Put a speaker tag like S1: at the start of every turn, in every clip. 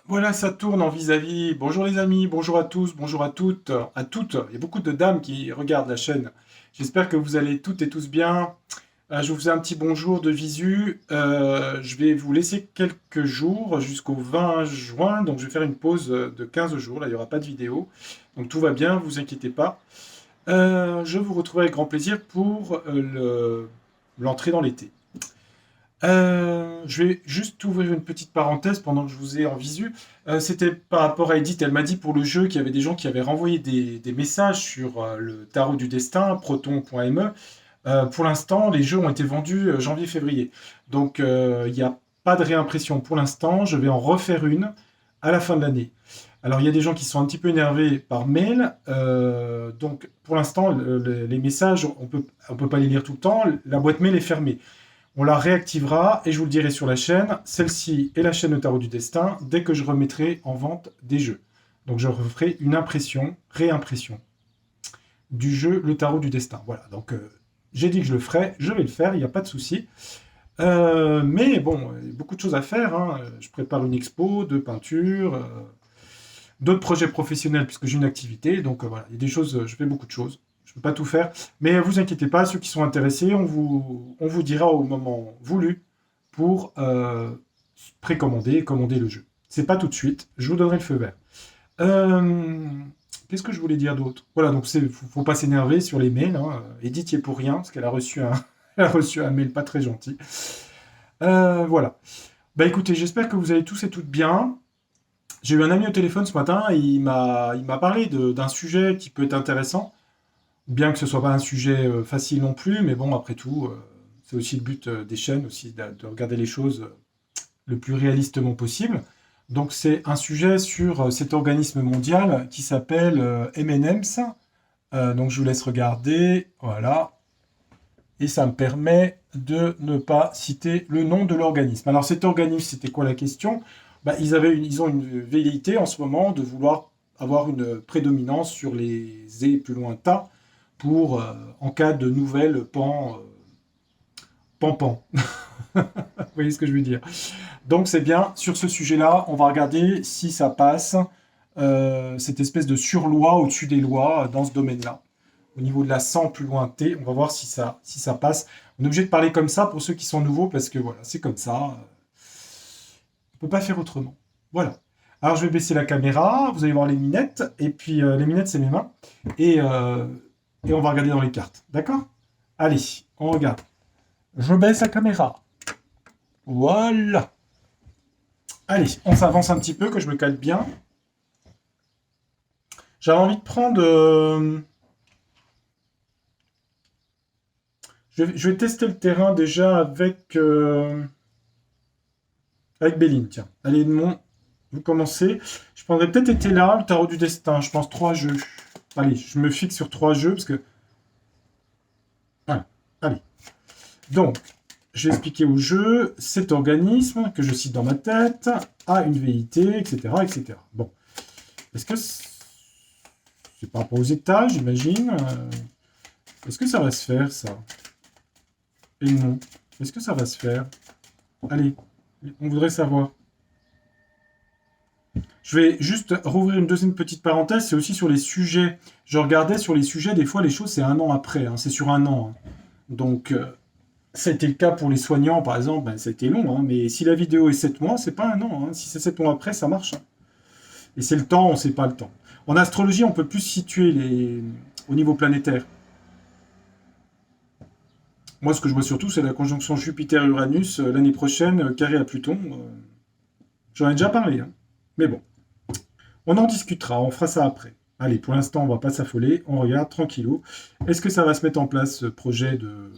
S1: Voilà, ça tourne en vis-à-vis. Bonjour les amis, bonjour à tous, bonjour à toutes, à toutes. Il y a beaucoup de dames qui regardent la chaîne. J'espère que vous allez toutes et tous bien. Je vous fais un petit bonjour de visu. Je vais vous laisser quelques jours jusqu'au 20 juin. Donc je vais faire une pause de 15 jours. Là, il n'y aura pas de vidéo. Donc tout va bien, vous inquiétez pas. Je vous retrouverai avec grand plaisir pour l'entrée dans l'été. Je vais juste ouvrir une petite parenthèse pendant que je vous ai en visu. C'était par rapport à Edith. Elle m'a dit pour le jeu qu'il y avait des gens qui avaient renvoyé des messages sur le tarot du destin, proton.me. Pour l'instant, les jeux ont été vendus janvier-février. Donc, il n'y a pas de réimpression pour l'instant. Je vais en refaire une à la fin de l'année. Alors, il y a des gens qui sont un petit peu énervés par mail. Donc, pour l'instant, les messages, on peut pas les lire tout le temps. La boîte mail est fermée. On la réactivera et je vous le dirai sur la chaîne. Celle-ci est la chaîne de Tarot du Destin dès que je remettrai en vente des jeux. Donc je referai une impression, réimpression du jeu Le Tarot du Destin. Voilà, donc j'ai dit que je le ferai, je vais le faire, il n'y a pas de souci. Mais bon, il y a beaucoup de choses à faire, hein. Je prépare une expo de peinture, d'autres projets professionnels puisque j'ai une activité. Donc voilà, il y a des choses, je fais beaucoup de choses. Je ne peux pas tout faire. Mais vous inquiétez pas, ceux qui sont intéressés, on vous dira au moment voulu pour précommander et commander le jeu. C'est pas tout de suite, je vous donnerai le feu vert. Euh, Qu'est-ce que je voulais dire d'autre? Voilà, donc faut pas s'énerver sur les mails. Hein. Edith y est pour rien, parce qu'elle a reçu elle a reçu un mail pas très gentil. Voilà. Bah écoutez, j'espère que vous allez tous et toutes bien. J'ai eu un ami au téléphone ce matin, et il m'a parlé d'un sujet qui peut être intéressant, bien que ce soit pas un sujet facile non plus, mais bon, après tout, c'est aussi le but des chaînes, aussi de regarder les choses le plus réalistement possible. Donc c'est un sujet sur cet organisme mondial qui s'appelle M&M's. Donc je vous laisse regarder, voilà, et ça me permet de ne pas citer le nom de l'organisme. Alors cet organisme, c'était quoi la question? Bah, ils ont une velléité en ce moment de vouloir avoir une prédominance sur les et plus lointains pour, en cas de nouvelles pan. Vous voyez ce que je veux dire? Donc c'est bien, sur ce sujet-là, on va regarder si ça passe, cette espèce de surloi au-dessus des lois dans ce domaine-là. Au niveau de la 100 plus loin T, on va voir si ça passe. On est obligé de parler comme ça pour ceux qui sont nouveaux parce que voilà, c'est comme ça. On peut pas faire autrement. Voilà. Alors je vais baisser la caméra, vous allez voir les minettes, et puis les minettes c'est mes mains, et, euh, et on va regarder dans les cartes. D'accord? Allez, on regarde. Je baisse la caméra. Voilà. Allez, on s'avance un petit peu, que je me cale bien. J'avais envie de prendre. Je vais tester le terrain déjà avec Béline. Tiens, allez, Edmond, vous commencez. Je prendrais peut-être été là, le tarot du destin. Je pense 3 jeux. Allez, je me fixe sur 3 jeux parce que. Voilà, allez. Donc, j'ai expliqué au jeu cet organisme que je cite dans ma tête a une VIT, etc., etc. Bon, est-ce que c'est par rapport aux états, j'imagine est-ce que ça va se faire, ça? Et non. Est-ce que ça va se faire? Allez, on voudrait savoir. Je vais juste rouvrir une deuxième petite parenthèse, c'est aussi sur les sujets. Je regardais sur les sujets, des fois les choses c'est un an après, hein, c'est sur un an. Hein. Donc ça a été le cas pour les soignants par exemple, ben, ça a été long, hein, mais si la vidéo est 7 mois, c'est pas un an. Hein. Si c'est 7 mois après, ça marche. Hein. Et c'est le temps, on sait pas le temps. En astrologie, on peut plus situer au niveau planétaire. Moi, ce que je vois surtout, c'est la conjonction Jupiter-Uranus l'année prochaine, carré à Pluton. J'en ai déjà parlé, hein. Mais bon. On en discutera, on fera ça après. Allez, pour l'instant, on va pas s'affoler, on regarde tranquillou. Est-ce que ça va se mettre en place ce projet de,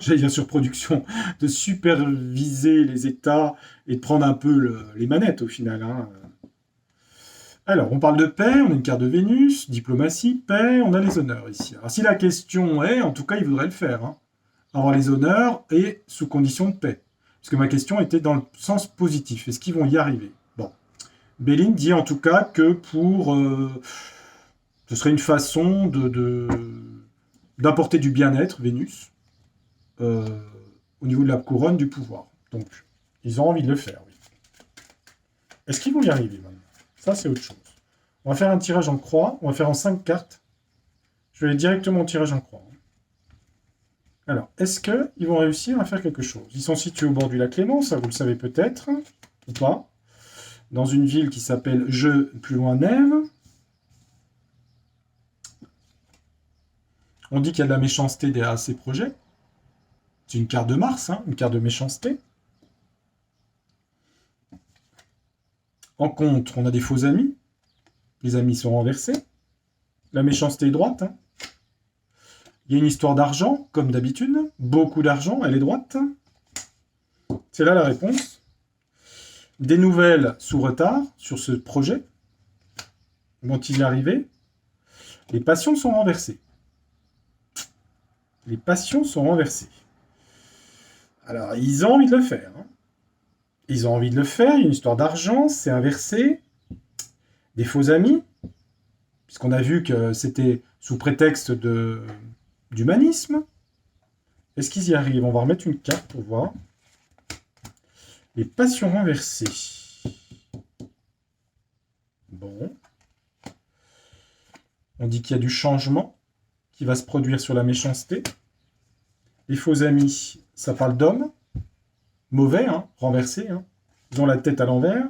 S1: j'allais dire surproduction, de superviser les États et de prendre un peu les manettes au final, hein. Alors, on parle de paix, on a une carte de Vénus, diplomatie, paix, on a les honneurs ici. Alors, si la question est, en tout cas, il voudrait le faire, hein, avoir les honneurs et sous condition de paix. Parce que ma question était dans le sens positif. Est-ce qu'ils vont y arriver? Bon. Béline dit en tout cas que ce serait une façon d'apporter du bien-être, Vénus, euh, au niveau de la couronne du pouvoir. Donc, ils ont envie de le faire, oui. Est-ce qu'ils vont y arriver maintenant? Ça, c'est autre chose. On va faire un tirage en croix. On va faire en 5 cartes. Je vais aller directement au tirage en croix. Alors, est-ce qu'ils vont réussir à faire quelque chose? Ils sont situés au bord du lac Léman, ça vous le savez peut-être, ou pas. Dans une ville qui s'appelle plus loin Nèves. On dit qu'il y a de la méchanceté derrière ces projets. C'est une carte de Mars, une carte de méchanceté. En contre, on a des faux amis. Les amis sont renversés. La méchanceté est droite. Il y a une histoire d'argent, comme d'habitude. Beaucoup d'argent, elle est droite. C'est là la réponse. Des nouvelles sous retard sur ce projet. Vont-ils y arriver? Les passions sont renversées. Les passions sont renversées. Alors, ils ont envie de le faire. Ils ont envie de le faire. Il y a une histoire d'argent, c'est inversé. Des faux amis, puisqu'on a vu que c'était sous prétexte d'humanisme. Est-ce qu'ils y arrivent? On va remettre une carte pour voir. Les passions renversées. Bon. On dit qu'il y a du changement qui va se produire sur la méchanceté. Les faux amis, ça parle d'hommes. Mauvais, renversés. Ils ont la tête à l'envers.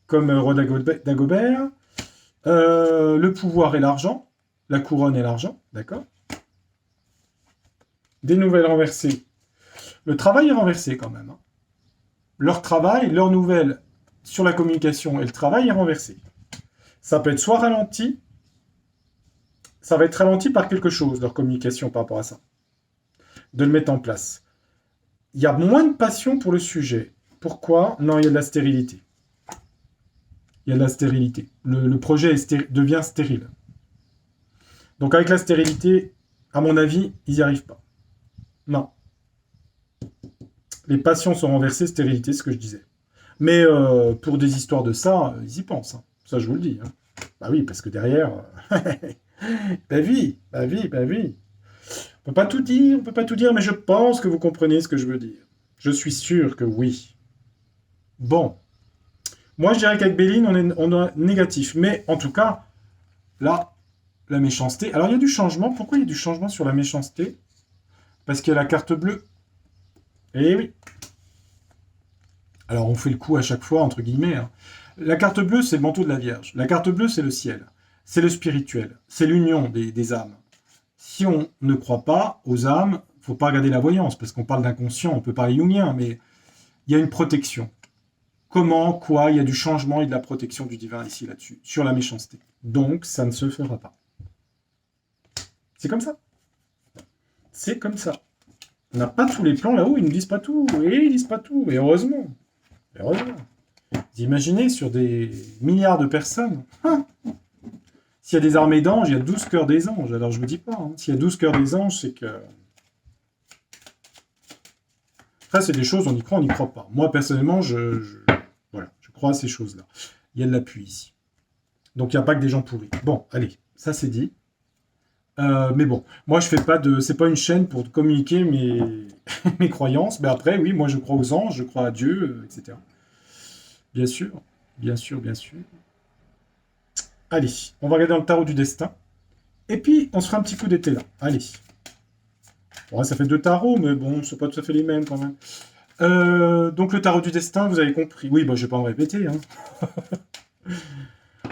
S1: Comme Roi Dagobert. Le pouvoir et l'argent. La couronne et l'argent, d'accord? Des nouvelles renversées. Le travail est renversé quand même. Leur travail, leurs nouvelles sur la communication et le travail est renversé. Ça peut être soit ralenti, ça va être ralenti par quelque chose, leur communication par rapport à ça. De le mettre en place. Il y a moins de passion pour le sujet. Pourquoi? Non, il y a de la stérilité. Il y a de la stérilité. Le projet devient stérile. Donc avec la stérilité, à mon avis, ils n'y arrivent pas. Non. Les passions sont renversées, stérilité, c'est ce que je disais. Mais pour des histoires de ça, ils y pensent. Ça, je vous le dis. Bah oui, parce que derrière... bah oui. On peut pas tout dire, mais je pense que vous comprenez ce que je veux dire. Je suis sûr que oui. Bon. Moi, je dirais qu'avec Béline, on est négatif. Mais en tout cas, là, la méchanceté... Alors, il y a du changement. Pourquoi il y a du changement sur la méchanceté? Parce qu'il y a la carte bleue. Eh oui. Alors, on fait le coup à chaque fois, entre guillemets. La carte bleue, c'est le manteau de la Vierge. La carte bleue, c'est le ciel. C'est le spirituel. C'est l'union des âmes. Si on ne croit pas aux âmes, il ne faut pas regarder la voyance, parce qu'on parle d'inconscient, on peut parler jungien, mais il y a une protection. Comment, quoi, il y a du changement et de la protection du divin ici, là-dessus, sur la méchanceté. Donc, ça ne se fera pas. C'est comme ça. C'est comme ça. On n'a pas tous les plans là-haut, ils ne nous disent pas tout. Et ils disent pas tout. Et heureusement. Heureusement. Vous imaginez, sur des milliards de personnes, s'il y a des armées d'anges, il y a 12 cœurs des anges. Alors je ne vous dis pas. S'il y a 12 cœurs des anges, c'est que... Après, c'est des choses, on y croit, on n'y croit pas. Moi, personnellement, voilà, je crois à ces choses-là. Il y a de l'appui ici. Donc, il n'y a pas que des gens pourris. Bon, allez, ça c'est dit. Mais bon, moi je fais pas de... C'est pas une chaîne pour communiquer mes croyances. Mais après, oui, moi je crois aux anges, je crois à Dieu, etc. Bien sûr, bien sûr, bien sûr. Allez, on va regarder dans le tarot du destin. Et puis, on se fera un petit coup d'été là. Allez. Ouais, ça fait 2 tarots, mais bon, c'est pas tout à fait les mêmes quand même. Donc le tarot du destin, vous avez compris. Oui, bah, je vais pas en répéter.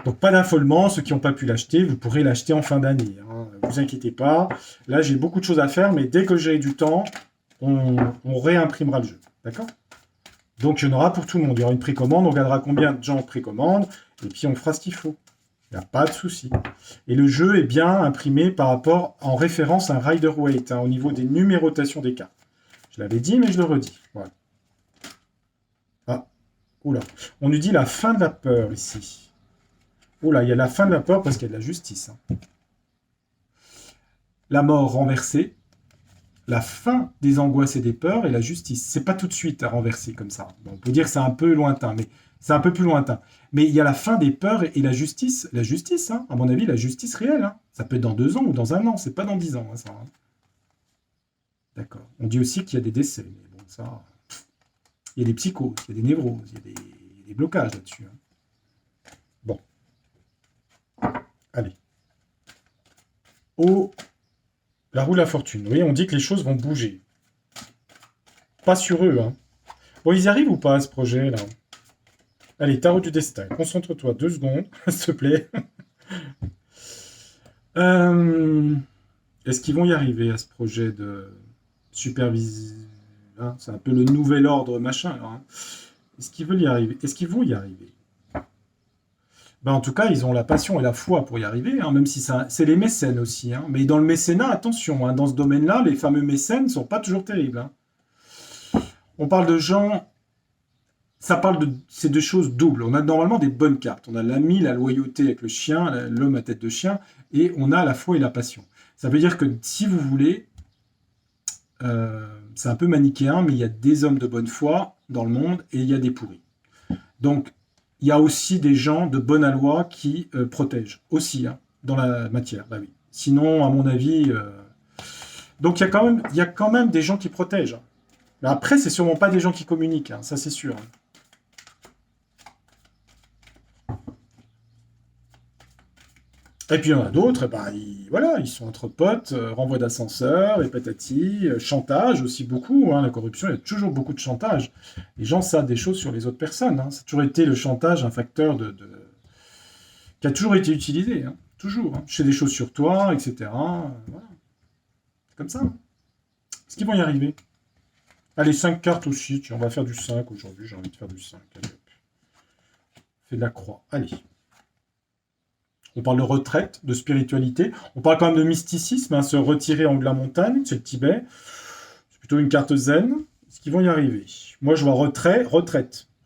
S1: Donc pas d'affolement, ceux qui n'ont pas pu l'acheter, vous pourrez l'acheter en fin d'année. Ne vous inquiétez pas. Là, j'ai beaucoup de choses à faire, mais dès que j'ai du temps, on réimprimera le jeu. D'accord? Donc il y en aura pour tout le monde. Il y aura une précommande, on regardera combien de gens précommandent, et puis on fera ce qu'il faut. Il n'y a pas de souci. Et le jeu est bien imprimé par rapport, en référence à un Rider-Waite, au niveau des numérotations des cartes. Je l'avais dit, mais je le redis. Voilà. Ah, oula. On nous dit la fin de la peur ici. Oula, il y a la fin de la peur parce qu'il y a de la justice. La mort renversée, la fin des angoisses et des peurs et la justice. C'est pas tout de suite à renverser comme ça. Bon, on peut dire que c'est un peu lointain, mais c'est un peu plus lointain. Mais il y a la fin des peurs et la justice. La justice, à mon avis, la justice réelle. Ça peut être dans 2 ans ou dans 1 an. C'est pas dans 10 ans, ça. D'accord. On dit aussi qu'il y a des décès. Mais bon, ça... Il y a des psychoses, il y a des névroses, il y a des blocages là-dessus. au... La roue de la fortune. Vous voyez, on dit que les choses vont bouger. Pas sur eux, hein. Bon, ils y arrivent ou pas, à ce projet, là? Allez, tarot du destin. Concentre-toi 2 secondes, s'il te plaît. Euh, Est-ce qu'ils vont y arriver à ce projet de supervision, hein, c'est un peu le nouvel ordre, machin, là, hein. Est-ce qu'ils veulent y arriver? Est-ce qu'ils vont y arriver? Ben, en tout cas, ils ont la passion et la foi pour y arriver, hein, même si c'est les mécènes aussi, hein. Mais dans le mécénat, attention, hein, dans ce domaine-là, les fameux mécènes ne sont pas toujours terribles, hein. On parle de gens, ça parle de ces deux choses doubles. On a normalement des bonnes cartes. On a l'ami, la loyauté avec le chien, l'homme à tête de chien, et on a la foi et la passion. Ça veut dire que si vous voulez, c'est un peu manichéen, mais il y a des hommes de bonne foi dans le monde et il y a des pourris. Donc, il y a aussi des gens de bonne aloi qui protègent aussi, hein, dans la matière. Bah oui. Sinon, à mon avis, donc il y a quand même des gens qui protègent. Mais après, c'est sûrement pas des gens qui communiquent, hein, ça c'est sûr. Et puis il y en a d'autres, bah, voilà, ils sont entre potes, renvoi d'ascenseur, et patati, chantage aussi beaucoup, hein, la corruption, il y a toujours beaucoup de chantage. Les gens savent des choses sur les autres personnes, hein. Ça a toujours été le chantage un facteur qui a toujours été utilisé, hein, toujours, hein. Je fais des choses sur toi, etc. Voilà, c'est comme ça, hein. Est-ce qu'ils vont y arriver? Allez, 5 cartes aussi, tiens, on va faire du 5 aujourd'hui, j'ai envie de faire du 5. Allez, hop. Fais de la croix, allez. On parle de retraite, de spiritualité. On parle quand même de mysticisme, hein, se retirer en haut de la montagne, c'est le Tibet. C'est plutôt une carte zen. Est-ce qu'ils vont y arriver? Moi, je vois retraite,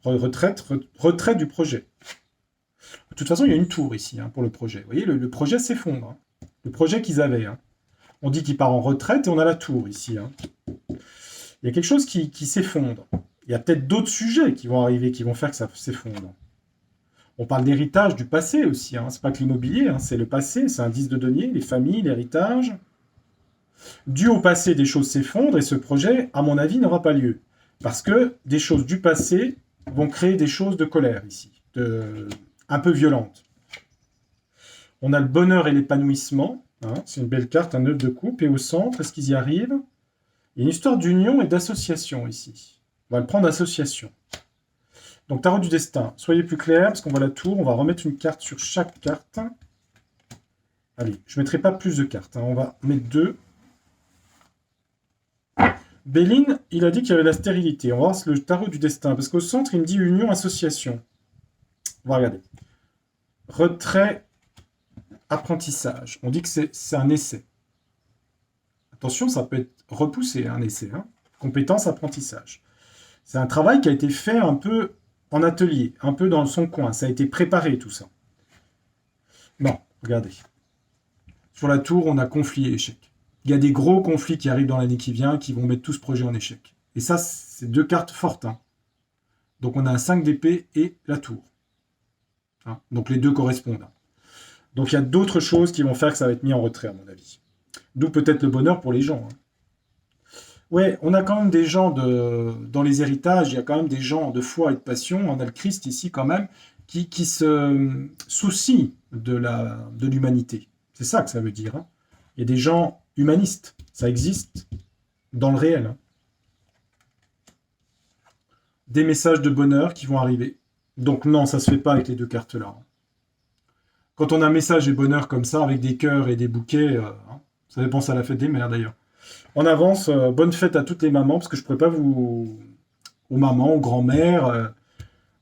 S1: retrait du projet. De toute façon, il y a une tour ici, hein, pour le projet. Vous voyez, le projet s'effondre, hein. Le projet qu'ils avaient, hein. On dit qu'il part en retraite et on a la tour ici, hein. Il y a quelque chose qui s'effondre. Il y a peut-être d'autres sujets qui vont arriver, qui vont faire que ça s'effondre. On parle d'héritage du passé aussi, hein. C'est pas que l'immobilier, hein, c'est le passé, c'est un 10 de denier, les familles, l'héritage. Dû au passé, des choses s'effondrent et ce projet, à mon avis, n'aura pas lieu. Parce que des choses du passé vont créer des choses de colère ici, un peu violentes. On a le bonheur et l'épanouissement, hein, c'est une belle carte, un 9 de coupe, et au centre, est-ce qu'ils y arrivent? Il y a une histoire d'union et d'association ici. On va le prendre association. Donc, tarot du destin. Soyez plus clair, parce qu'on voit la tour. On va remettre une carte sur chaque carte. Allez, je ne mettrai pas plus de cartes, hein. On va mettre 2. Béline, il a dit qu'il y avait la stérilité. On va voir le tarot du destin. Parce qu'au centre, il me dit union, association. On va regarder. Retrait, apprentissage. On dit que c'est un essai. Attention, ça peut être repoussé, un essai, hein. Compétence, apprentissage. C'est un travail qui a été fait un peu en atelier, un peu dans son coin. Ça a été préparé, tout ça. Non, regardez. Sur la tour, on a conflit et échec. Il y a des gros conflits qui arrivent dans l'année qui vient qui vont mettre tout ce projet en échec. Et ça, c'est 2 cartes fortes, hein. Donc on a un 5 d'épée et la tour, hein. Donc les deux correspondent, hein. Donc il y a d'autres choses qui vont faire que ça va être mis en retrait, à mon avis. D'où peut-être le bonheur pour les gens, hein. Ouais, on a quand même des gens dans les héritages, il y a quand même des gens de foi et de passion. On a le Christ ici quand même qui se soucie de l'humanité. C'est ça que ça veut dire, hein. Il y a des gens humanistes, ça existe dans le réel, hein. Des messages de bonheur qui vont arriver. Donc non, ça se fait pas avec les 2 cartes-là, hein. Quand on a un message et bonheur comme ça, avec des cœurs et des bouquets, hein, ça dépend, ça la fête des mères d'ailleurs. En avance, bonne fête à toutes les mamans, parce que je ne pourrais pas vous... aux mamans, aux grands-mères,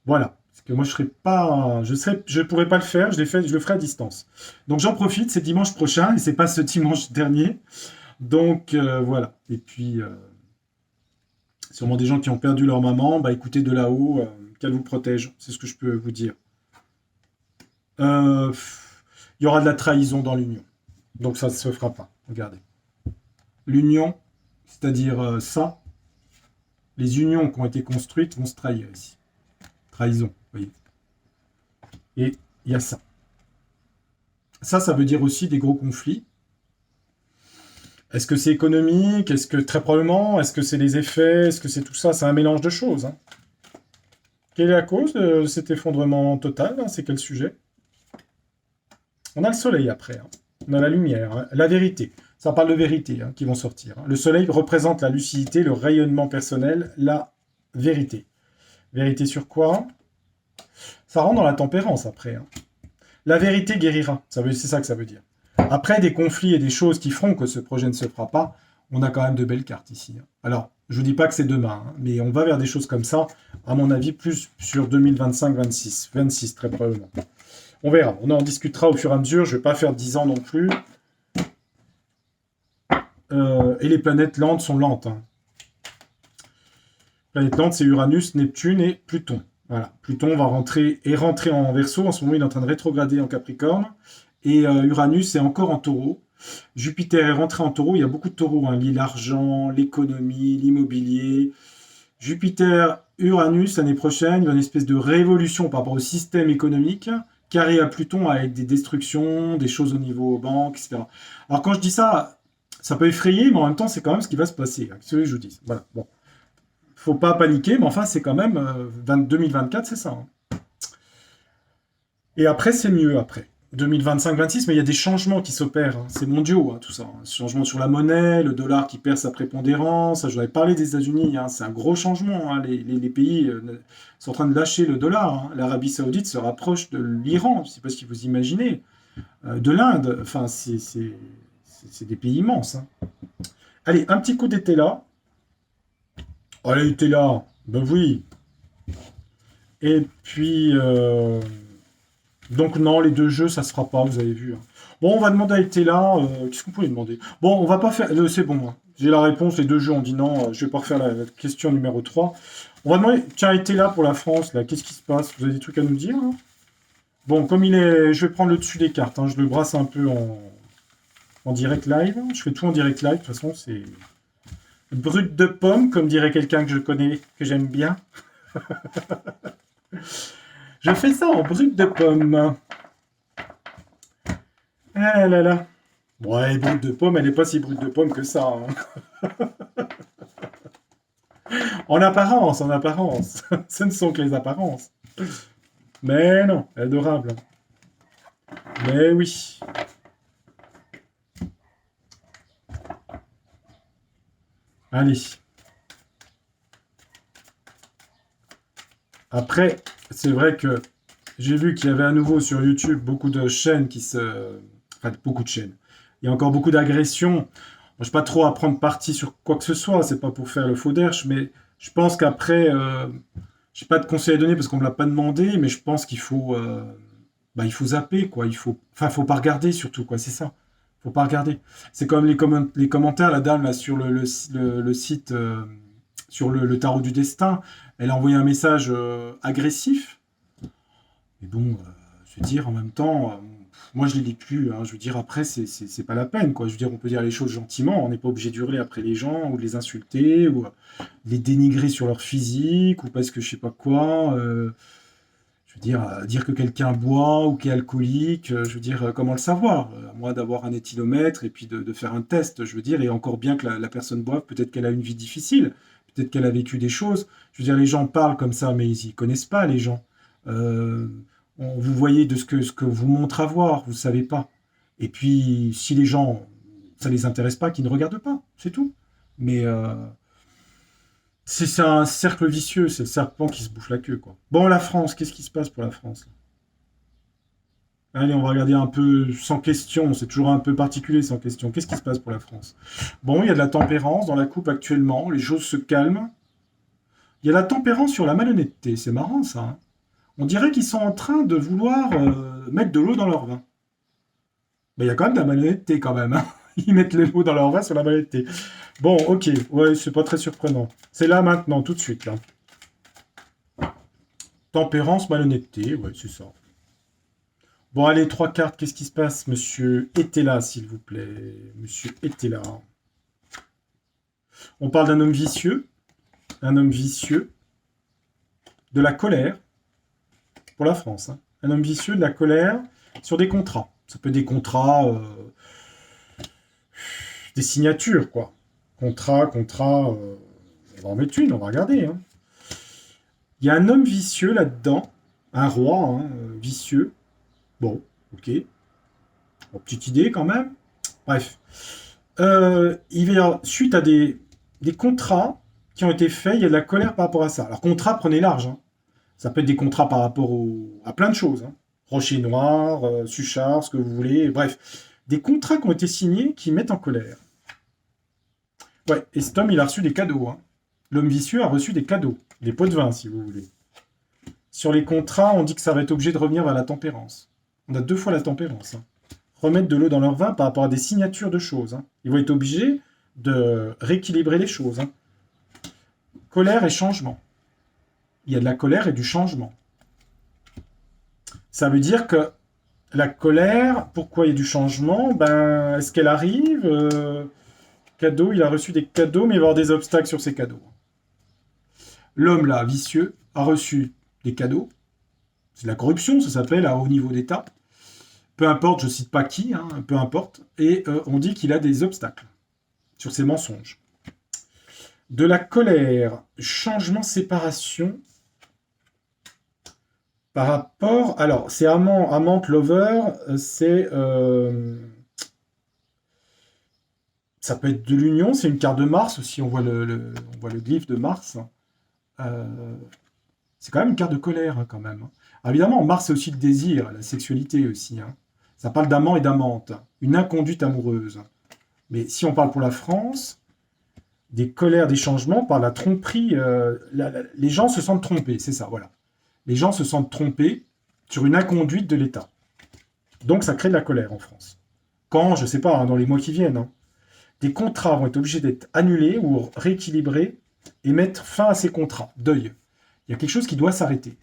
S1: voilà. Parce que moi, je pourrais pas le faire, je le ferai à distance. Donc j'en profite, c'est dimanche prochain, et c'est pas ce dimanche dernier. Donc voilà. Et puis, sûrement des gens qui ont perdu leur maman, bah écoutez de là-haut, qu'elle vous protège, c'est ce que je peux vous dire. Il y aura de la trahison dans l'union. Donc ça ne se fera pas, regardez. L'union, c'est-à-dire ça, les unions qui ont été construites vont se trahir ici. Trahison, vous voyez. Et il y a ça. Ça veut dire aussi des gros conflits. Est-ce que c'est économique? Est-ce que, très probablement, est-ce que c'est les effets? Est-ce que c'est tout ça? C'est un mélange de choses, hein. Quelle est la cause de cet effondrement total, hein? C'est quel sujet? On a le soleil après, hein. On a la lumière, hein. La vérité. Ça parle de vérité hein, qui vont sortir. Hein. Le soleil représente la lucidité, le rayonnement personnel, la vérité. Vérité sur quoi? Ça rentre dans la tempérance après. Hein. La vérité guérira. C'est ça que ça veut dire. Après des conflits et des choses qui feront que ce projet ne se fera pas, on a quand même de belles cartes ici. Hein. Alors, je ne vous dis pas que c'est demain, hein, mais on va vers des choses comme ça, à mon avis, plus sur 2025-26. 26 très probablement. On verra. On en discutera au fur et à mesure. Je ne vais pas faire 10 ans non plus. Et les planètes lentes sont lentes. Hein. Planètes lentes, c'est Uranus, Neptune et Pluton. Voilà. Pluton va rentrer en Verseau. En ce moment, il est en train de rétrograder en Capricorne. Et Uranus est encore en Taureau. Jupiter est rentré en Taureau. Il y a beaucoup de taureaux. Hein. L'argent, l'économie, l'immobilier. Jupiter, Uranus, l'année prochaine, il y a une espèce de révolution par rapport au système économique, carré à Pluton avec des destructions, des choses au niveau banque, etc. Alors quand je dis ça, ça peut effrayer, mais en même temps, c'est quand même ce qui va se passer. Hein, ce que je vous dis. Voilà. Bon. Faut pas paniquer, mais enfin, c'est quand même 2024, c'est ça. Hein. Et après, c'est mieux après. 2025-26, mais il y a des changements qui s'opèrent. Hein. C'est mondiaux, hein, tout ça. Hein. Changement sur la monnaie, le dollar qui perd sa prépondérance. J'en avais parlé des États-Unis. Hein. C'est un gros changement. Hein. Les pays sont en train de lâcher le dollar. Hein. L'Arabie Saoudite se rapproche de l'Iran. Je ne sais pas ce que vous imaginez. De l'Inde. Enfin, c'est des pays immenses. Hein. Allez, un petit coup d'été là. Allez, était là. Ben oui. Et puis, donc non, les deux jeux, ça se fera pas, vous avez vu. Hein. Bon, on va demander à Etela. Qu'est-ce qu'on peut lui demander? Bon, on va pas faire. C'est bon, hein. J'ai la réponse, les deux jeux ont dit non. Je vais pas refaire la question numéro 3. On va demander. Tiens, Etela pour la France, là, qu'est-ce qui se passe? Vous avez des trucs à nous dire hein. Bon, comme il est. Je vais prendre le dessus des cartes. Hein. Je le brasse un peu en direct live. Je fais tout en direct live, de toute façon, c'est. Brut de pomme, comme dirait quelqu'un que je connais, que j'aime bien. Je fais ça en brut de pomme. Ah là là. Ouais, brut de pomme, elle n'est pas si brute de pomme que ça. Hein. En apparence, en apparence. Ce ne sont que les apparences. Mais non, adorable. Mais oui. Allez. Après, c'est vrai que j'ai vu qu'il y avait à nouveau sur YouTube beaucoup de chaînes qui se... Enfin, beaucoup de chaînes. Il y a encore beaucoup d'agressions. Moi, je ne sais pas trop à prendre parti sur quoi que ce soit. C'est pas pour faire le faux derche, mais je pense qu'après, je n'ai pas de conseils à donner parce qu'on me l'a pas demandé, mais je pense qu'il faut, il faut zapper, quoi. Faut pas regarder surtout, quoi. C'est ça. Faut pas regarder. C'est comme les commentaires, la dame là sur le site, sur le tarot du destin. Elle a envoyé un message agressif. Mais bon, je veux dire, en même temps, moi je les lis plus. Hein. Je veux dire, après, c'est pas la peine, quoi. Je veux dire, on peut dire les choses gentiment. On n'est pas obligé d'hurler après les gens, ou de les insulter, ou les dénigrer sur leur physique, ou parce que je sais pas quoi. Je veux dire que quelqu'un boit ou qu'est alcoolique, je veux dire, comment le savoir? À moins d'avoir un éthylomètre et puis de faire un test, je veux dire, et encore bien que la personne boive, peut-être qu'elle a une vie difficile, peut-être qu'elle a vécu des choses. Je veux dire, les gens parlent comme ça, mais ils y connaissent pas, les gens. Euh, vous voyez de ce que vous montre avoir, vous savez pas. Et puis, si les gens, ça les intéresse pas, qu'ils ne regardent pas, c'est tout. Mais c'est un cercle vicieux, c'est le serpent qui se bouffe la queue, quoi. Bon, la France, qu'est-ce qui se passe pour la France là? Allez, on va regarder un peu sans question, c'est toujours un peu particulier sans question. Qu'est-ce qui se passe pour la France? Bon, il y a de la tempérance dans la coupe actuellement, les choses se calment. Il y a la tempérance sur la malhonnêteté, c'est marrant ça. Hein. On dirait qu'ils sont en train de vouloir mettre de l'eau dans leur vin. Mais il y a quand même de la malhonnêteté quand même. Hein. Ils mettent l'eau dans leur vin sur la malhonnêteté. Bon, ok, ouais, c'est pas très surprenant. C'est là maintenant, tout de suite. Là. Tempérance, malhonnêteté, ouais, c'est ça. Bon, allez, trois cartes, qu'est-ce qui se passe, monsieur Etela, s'il vous plaît? Monsieur Etela. On parle un homme vicieux, de la colère, pour la France. Hein. Un homme vicieux, de la colère, sur des contrats. Ça peut être des contrats, des signatures, quoi. On va en mettre une, on va regarder. Hein. Il y a un homme vicieux là-dedans, un roi hein, vicieux. Bon, ok. Bon, petite idée quand même. Bref. Il va y avoir, suite à des contrats qui ont été faits, il y a de la colère par rapport à ça. Alors, contrat, prenez large, hein. Ça peut être des contrats par rapport à plein de choses, hein. Rocher Noir, Suchard, ce que vous voulez, bref. Des contrats qui ont été signés qui mettent en colère. Ouais, et cet homme, il a reçu des cadeaux, hein. L'homme vicieux a reçu des cadeaux. Des pots de vin, si vous voulez. Sur les contrats, on dit que ça va être obligé de revenir vers la tempérance. On a 2 fois la tempérance, hein. Remettre de l'eau dans leur vin par rapport à des signatures de choses, hein. Ils vont être obligés de rééquilibrer les choses, hein. Colère et changement. Il y a de la colère et du changement. Ça veut dire que la colère, pourquoi il y a du changement? Ben, est-ce qu'elle arrive? Cadeau, il a reçu des cadeaux, mais il va y avoir des obstacles sur ces cadeaux. L'homme, là, vicieux, a reçu des cadeaux. C'est de la corruption, ça s'appelle, à haut niveau d'État. Peu importe, je ne cite pas qui, hein, peu importe. Et on dit qu'il a des obstacles sur ses mensonges. De la colère, changement, séparation. Par rapport... Alors, c'est amant, lover, c'est... ça peut être de l'union, c'est une carte de Mars aussi, on voit on voit le glyphe de Mars. C'est quand même une carte de colère, hein, quand même, hein. Alors, évidemment, Mars, c'est aussi le désir, la sexualité aussi, hein. Ça parle d'amant et d'amante, une inconduite amoureuse. Mais si on parle pour la France, des colères, des changements, par la tromperie, les gens se sentent trompés, c'est ça, voilà. Les gens se sentent trompés sur une inconduite de l'État. Donc ça crée de la colère en France. Quand, je ne sais pas, hein, dans les mois qui viennent, hein, des contrats vont être obligés d'être annulés ou rééquilibrés et mettre fin à ces contrats. Deuil. Il y a quelque chose qui doit s'arrêter.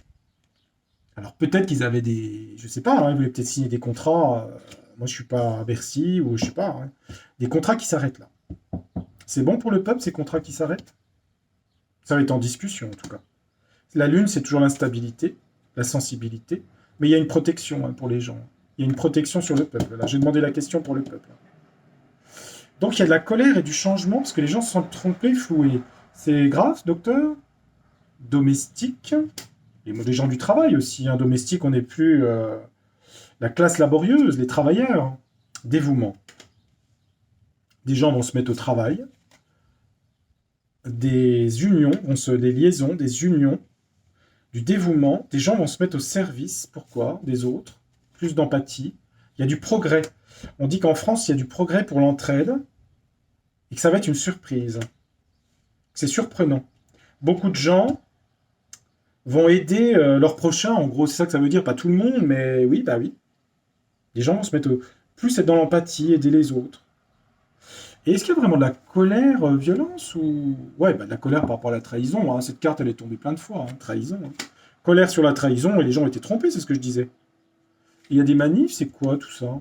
S1: Alors peut-être qu'ils avaient des... Je ne sais pas, hein, ils voulaient peut-être signer des contrats. Moi, je ne suis pas à Bercy ou je ne sais pas. Hein, des contrats qui s'arrêtent là. C'est bon pour le peuple, ces contrats qui s'arrêtent? Ça va être en discussion, en tout cas. La Lune, c'est toujours l'instabilité, la sensibilité, mais il y a une protection, hein, pour les gens. Il y a une protection sur le peuple. Là, j'ai demandé la question pour le peuple. Donc, il y a de la colère et du changement, parce que les gens se sentent trompés, floués. C'est grave, docteur? Domestique. Les gens du travail aussi, hein. Domestique, on n'est plus... la classe laborieuse, les travailleurs. Dévouement. Des gens vont se mettre au travail. Des unions, des liaisons, des unions, du dévouement. Des gens vont se mettre au service, pourquoi? Des autres. Plus d'empathie. Il y a du progrès. On dit qu'en France, il y a du progrès pour l'entraide et que ça va être une surprise. C'est surprenant. Beaucoup de gens vont aider leurs prochains. En gros, c'est ça que ça veut dire. Pas tout le monde, mais oui, bah oui. Les gens vont se mettre plus être dans l'empathie, aider les autres. Et est-ce qu'il y a vraiment de la colère, violence ou... Ouais, bah, de la colère par rapport à la trahison, hein. Cette carte, elle est tombée plein de fois, hein. Trahison, hein. Colère sur la trahison, et les gens ont été trompés, c'est ce que je disais. Il y a des manifs, c'est quoi tout ça?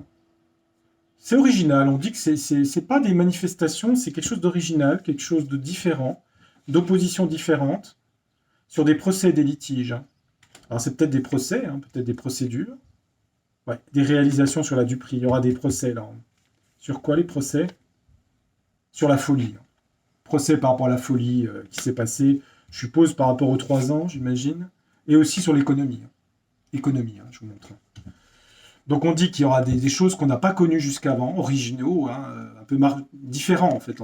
S1: C'est original, on dit que c'est pas des manifestations, c'est quelque chose d'original, quelque chose de différent, d'opposition différente, sur des procès et des litiges, hein. Alors c'est peut-être des procès, hein, peut-être des procédures. Ouais, des réalisations sur la Dupri, il y aura des procès là. Sur quoi les procès? Sur la folie. Procès par rapport à la folie qui s'est passée, je suppose, par rapport aux 3 ans, j'imagine. Et aussi sur l'économie. Économie, hein, je vous montre. Donc on dit qu'il y aura des choses qu'on n'a pas connues jusqu'avant, originaux, hein, un peu différents en fait,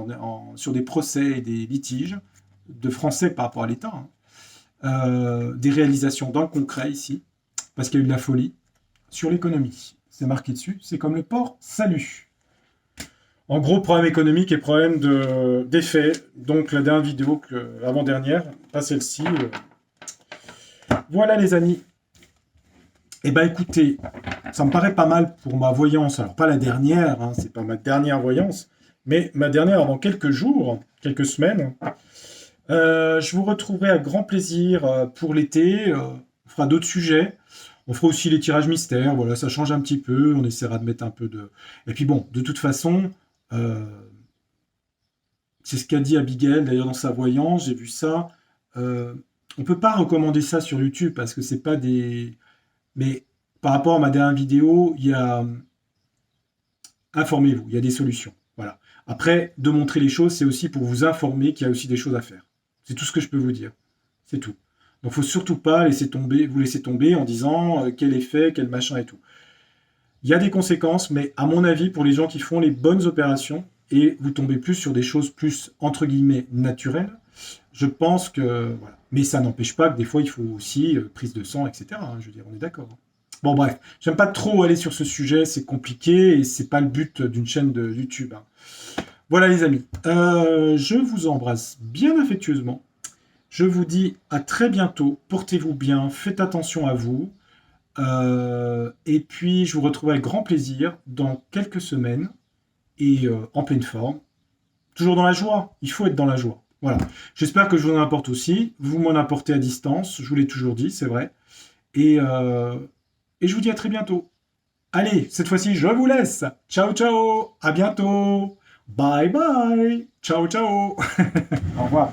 S1: sur des procès et des litiges de Français par rapport à l'État. Hein. Des réalisations dans le concret ici, parce qu'il y a eu de la folie, sur l'économie. C'est marqué dessus, c'est comme le port Salut. En gros, problème économique et problème d'effet. Donc la dernière vidéo, avant-dernière, pas celle-ci. Voilà les amis. Eh ben écoutez, ça me paraît pas mal pour ma voyance. Alors pas la dernière, hein, c'est pas ma dernière voyance, mais ma dernière avant quelques jours, quelques semaines. Je vous retrouverai à grand plaisir pour l'été. On fera d'autres sujets. On fera aussi les tirages mystères. Voilà, ça change un petit peu. On essaiera de mettre un peu de... Et puis bon, de toute façon... c'est ce qu'a dit Abigail d'ailleurs dans sa voyance, j'ai vu ça. On peut pas recommander ça sur YouTube parce que c'est pas des... Mais par rapport à ma dernière vidéo, il y a... Informez-vous, il y a des solutions. Voilà. Après, de montrer les choses, c'est aussi pour vous informer qu'il y a aussi des choses à faire. C'est tout ce que je peux vous dire. C'est tout. Donc faut surtout pas vous laisser tomber en disant quel effet, quel machin et tout. Il y a des conséquences, mais à mon avis, pour les gens qui font les bonnes opérations, et vous tombez plus sur des choses plus, entre guillemets, naturelles, je pense que... Voilà. Mais ça n'empêche pas que des fois, il faut aussi prise de sang, etc. Je veux dire, on est d'accord. Bon, bref, j'aime pas trop aller sur ce sujet, c'est compliqué, et c'est pas le but d'une chaîne de YouTube. Voilà les amis, je vous embrasse bien affectueusement. Je vous dis à très bientôt, portez-vous bien, faites attention à vous. Et puis, je vous retrouve avec grand plaisir dans quelques semaines et en pleine forme. Toujours dans la joie, il faut être dans la joie. Voilà. J'espère que je vous en apporte aussi. Vous m'en apportez à distance, je vous l'ai toujours dit, c'est vrai. Et, euh, et je vous dis à très bientôt. Allez, cette fois-ci, je vous laisse. Ciao, ciao. À bientôt. Bye, bye. Ciao, ciao. Au revoir.